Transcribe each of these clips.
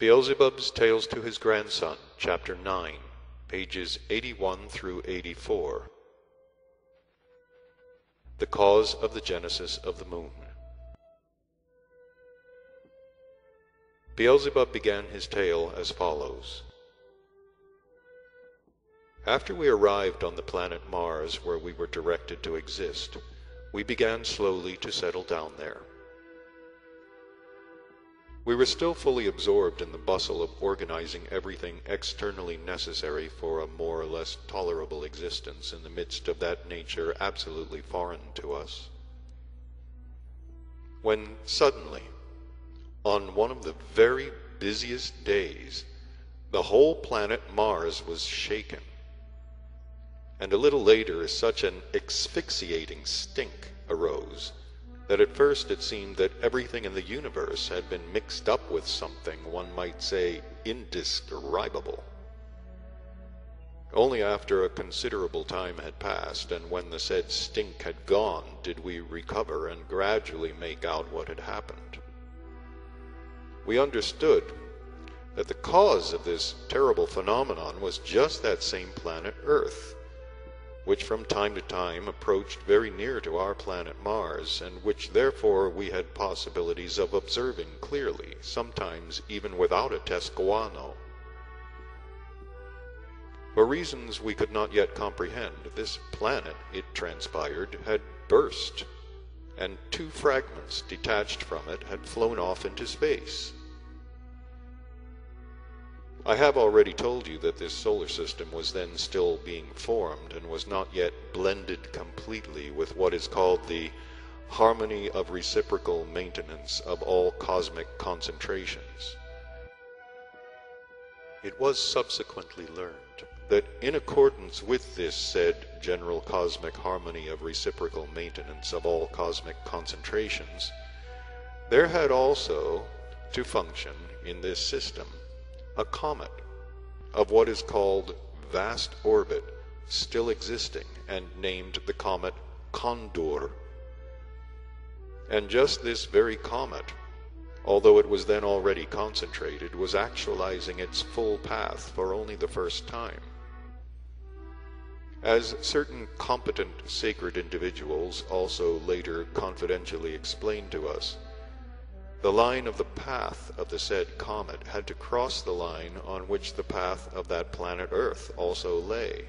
Beelzebub's Tales to His Grandson, Chapter 9, pages 81 through 84. The Cause of the Genesis of the Moon. Beelzebub began his tale as follows. After we arrived on the planet Mars, where we were directed to exist, we began slowly to settle down there. We were still fully absorbed in the bustle of organizing everything externally necessary for a more or less tolerable existence in the midst of that nature absolutely foreign to us. When suddenly, on one of the very busiest days, the whole planet Mars was shaken, and a little later such an asphyxiating stink arose that at first it seemed that everything in the universe had been mixed up with something, one might say, indescribable. Only after a considerable time had passed, and when the said stink had gone, did we recover and gradually make out what had happened. We understood that the cause of this terrible phenomenon was just that same planet Earth, which from time to time approached very near to our planet Mars, and which therefore we had possibilities of observing clearly, sometimes even without a test guano. For reasons we could not yet comprehend, this planet, it transpired, had burst, and 2 fragments detached from it had flown off into space. I have already told you that this solar system was then still being formed and was not yet blended completely with what is called the harmony of reciprocal maintenance of all cosmic concentrations. It was subsequently learned that in accordance with this said general cosmic harmony of reciprocal maintenance of all cosmic concentrations, there had also to function in this system a comet of what is called vast orbit still existing, and named the comet Condor. And just this very comet, although it was then already concentrated, was actualizing its full path for only the first time. As certain competent sacred individuals also later confidentially explained to us, the line of the path of the said comet had to cross the line on which the path of that planet Earth also lay.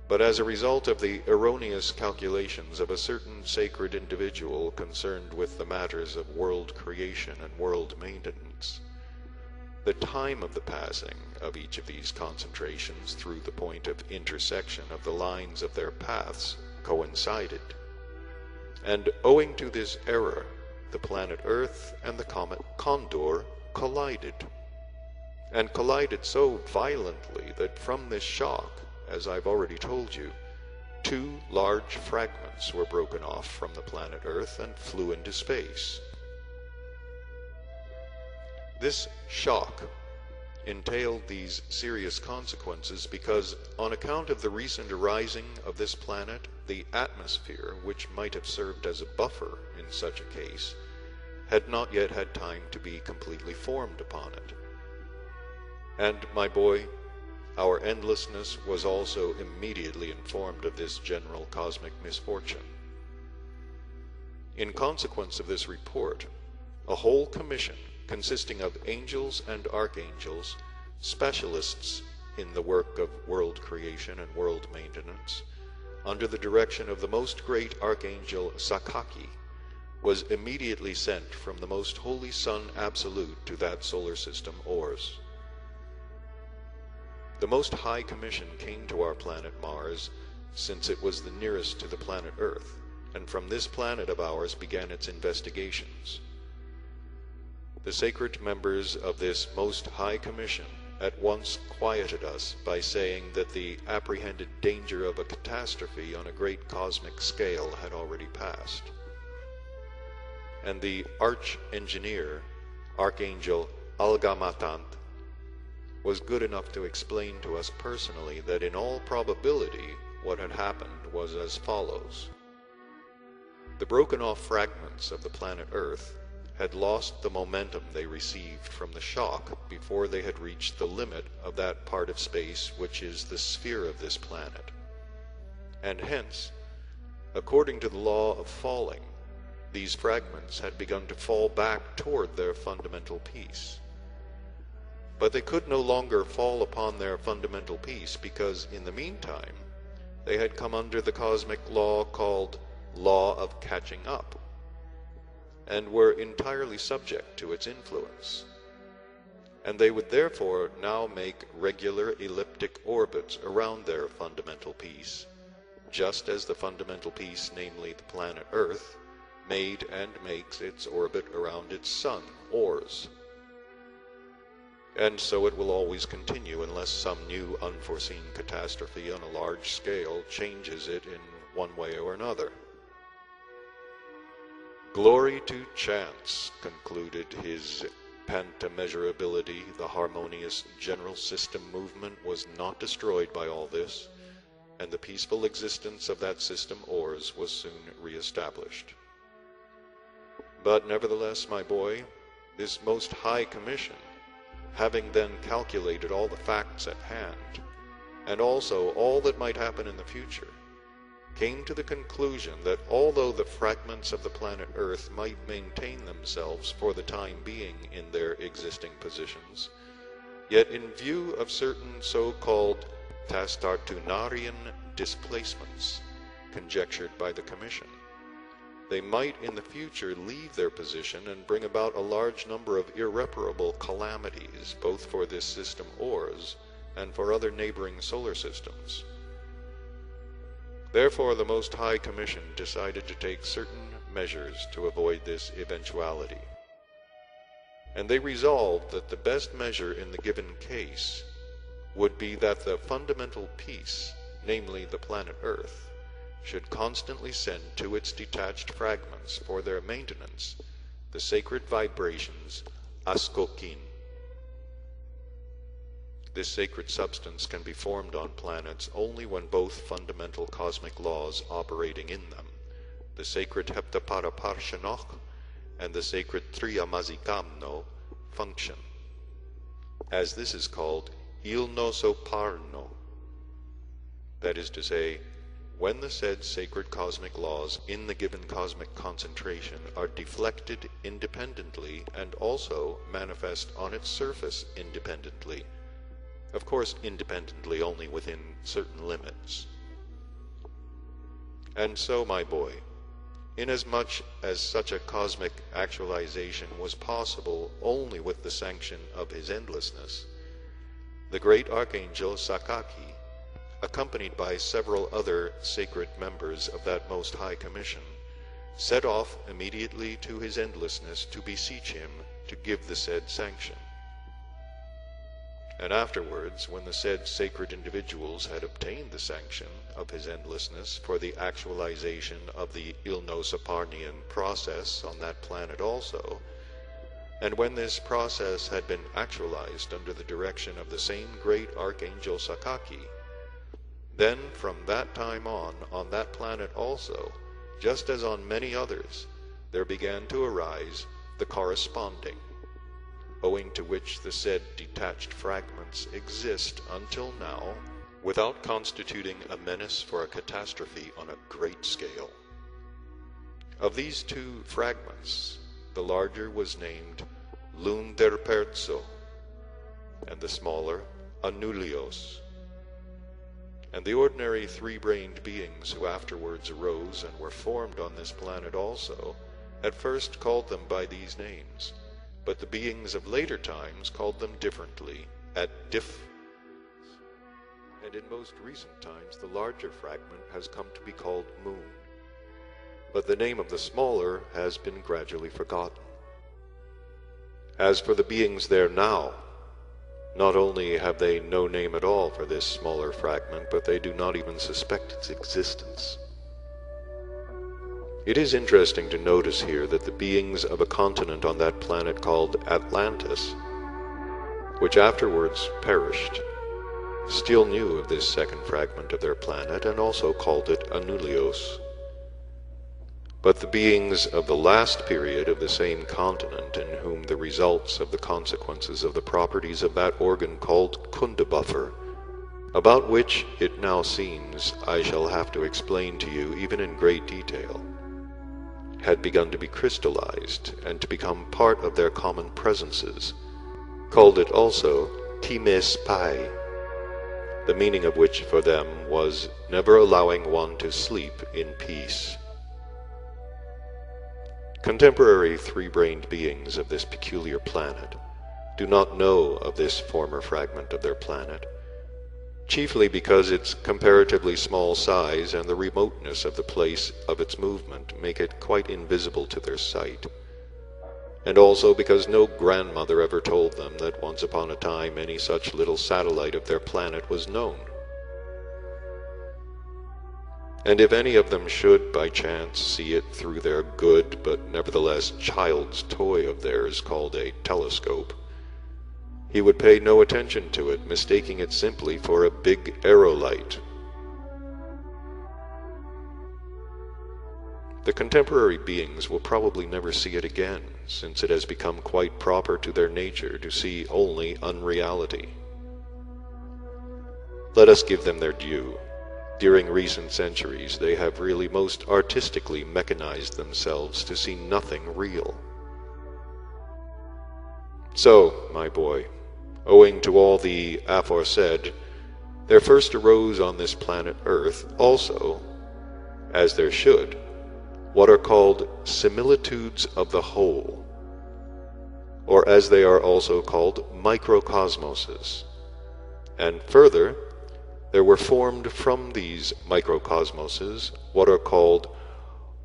But as a result of the erroneous calculations of a certain sacred individual concerned with the matters of world creation and world maintenance, the time of the passing of each of these concentrations through the point of intersection of the lines of their paths coincided. And owing to this error, the planet Earth and the comet Condor collided, and collided so violently that from this shock, as I've already told you, 2 large fragments were broken off from the planet Earth and flew into space. This shock entailed these serious consequences because, on account of the recent arising of this planet, the atmosphere, which might have served as a buffer in such a case, had not yet had time to be completely formed upon it. And, my boy, our endlessness was also immediately informed of this general cosmic misfortune. In consequence of this report, a whole commission consisting of angels and archangels, specialists in the work of world creation and world maintenance, under the direction of the most great Archangel Sakaki, was immediately sent from the most holy Sun Absolute to that solar system Ors. The Most High Commission came to our planet Mars, since it was the nearest to the planet Earth, and from this planet of ours began its investigations. The sacred members of this Most High Commission at once quieted us by saying that the apprehended danger of a catastrophe on a great cosmic scale had already passed. And the arch-engineer, Archangel Algamatant, was good enough to explain to us personally that in all probability what had happened was as follows. The broken-off fragments of the planet Earth had lost the momentum they received from the shock before they had reached the limit of that part of space which is the sphere of this planet. And hence, according to the law of falling, these fragments had begun to fall back toward their fundamental piece. But they could no longer fall upon their fundamental piece because, in the meantime, they had come under the cosmic law called law of catching up, and were entirely subject to its influence. And they would therefore now make regular elliptic orbits around their fundamental piece, just as the fundamental piece, namely the planet Earth, made and makes its orbit around its sun, Ors. And so it will always continue unless some new unforeseen catastrophe on a large scale changes it in one way or another. Glory to chance, concluded his pantameasurability, the harmonious general system movement was not destroyed by all this, and the peaceful existence of that system Ors was soon re-established. But nevertheless, my boy, this most high commission, having then calculated all the facts at hand, and also all that might happen in the future, came to the conclusion that although the fragments of the planet Earth might maintain themselves for the time being in their existing positions, yet in view of certain so-called Tastartunarian displacements conjectured by the Commission, they might in the future leave their position and bring about a large number of irreparable calamities, both for this system Ors and for other neighboring solar systems. Therefore, the Most High Commission decided to take certain measures to avoid this eventuality. And they resolved that the best measure in the given case would be that the fundamental piece, namely the planet Earth, should constantly send to its detached fragments for their maintenance the sacred vibrations Askokin. This sacred substance can be formed on planets only when both fundamental cosmic laws operating in them, the sacred Heptaparaparshanok and the sacred Triyamazikamno, function. As this is called Ilnosoparno, that is to say, when the said sacred cosmic laws in the given cosmic concentration are deflected independently and also manifest on its surface independently, of course independently only within certain limits. And so, my boy, inasmuch as such a cosmic actualization was possible only with the sanction of his endlessness, the great Archangel Sakaki, accompanied by several other sacred members of that Most High Commission, set off immediately to his endlessness to beseech him to give the said sanction. And afterwards, when the said sacred individuals had obtained the sanction of his endlessness for the actualization of the Ilnosoparnian process on that planet also, and when this process had been actualized under the direction of the same great Archangel Sakaki, then from that time on that planet also, just as on many others, there began to arise the corresponding, owing to which the said detached fragments exist until now, without constituting a menace for a catastrophe on a great scale. Of these two fragments, the larger was named Lunderperzo, and the smaller Anulios. And the ordinary three-brained beings who afterwards arose and were formed on this planet also, at first called them by these names, but the beings of later times called them differently, at diff. And in most recent times the larger fragment has come to be called Moon, but the name of the smaller has been gradually forgotten. As for the beings there now, not only have they no name at all for this smaller fragment, but they do not even suspect its existence. It is interesting to notice here that the beings of a continent on that planet called Atlantis, which afterwards perished, still knew of this second fragment of their planet and also called it Anulios. but the beings of the last period of the same continent, in whom the results of the consequences of the properties of that organ called Kundabuffer, about which it now seems I shall have to explain to you even in great detail, had begun to be crystallized and to become part of their common presences, called it also Times Pai, the meaning of which for them was never allowing one to sleep in peace. Contemporary three-brained beings of this peculiar planet do not know of this former fragment of their planet, chiefly because its comparatively small size and the remoteness of the place of its movement make it quite invisible to their sight, and also because no grandmother ever told them that once upon a time any such little satellite of their planet was known. And if any of them should by chance see it through their good but nevertheless child's toy of theirs called a telescope, he would pay no attention to it, mistaking it simply for a big aerolite. The contemporary beings will probably never see it again, since it has become quite proper to their nature to see only unreality. Let us give them their due. During recent centuries, they have really most artistically mechanized themselves to see nothing real. So, my boy, owing to all the aforesaid, there first arose on this planet Earth also, as there should, what are called similitudes of the whole, or as they are also called microcosmoses. And further, there were formed from these microcosmoses what are called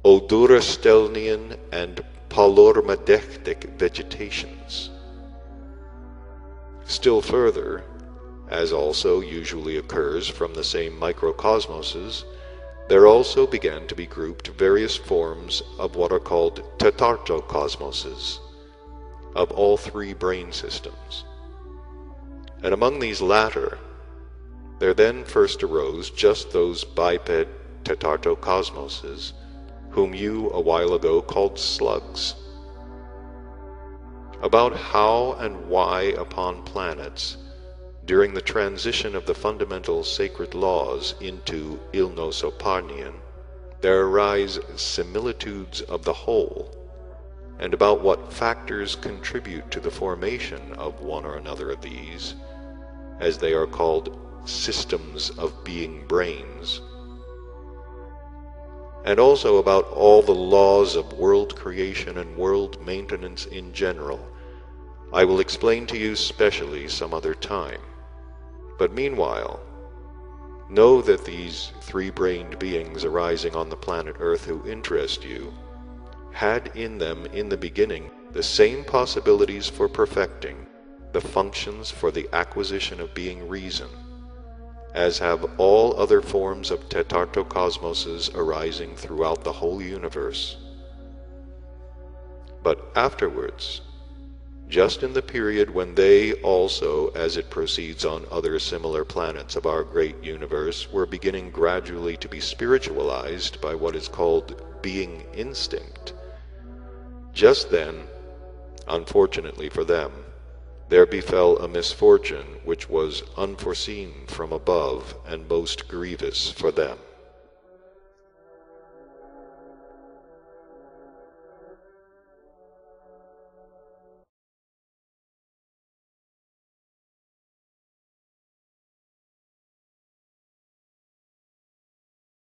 odorostelnian and palormadectic vegetations. Still further, as also usually occurs from the same microcosmoses, there also began to be grouped various forms of what are called tetartocosmoses, of all three brain systems. And among these latter, there then first arose just those biped tetartocosmoses, whom you a while ago called slugs. About how and why upon planets, during the transition of the fundamental sacred laws into Ilnosoparnian, there arise similitudes of the whole, and about what factors contribute to the formation of one or another of these, as they are called systems of being brains, and also about all the laws of world creation and world maintenance in general, I will explain to you specially some other time. But meanwhile, know that these three-brained beings arising on the planet Earth who interest you had in them in the beginning the same possibilities for perfecting the functions for the acquisition of being reason, as have all other forms of tetartocosmoses arising throughout the whole universe. But afterwards, just in the period when they also, as it proceeds on other similar planets of our great universe, were beginning gradually to be spiritualized by what is called being instinct, just then, unfortunately for them, there befell a misfortune which was unforeseen from above and most grievous for them.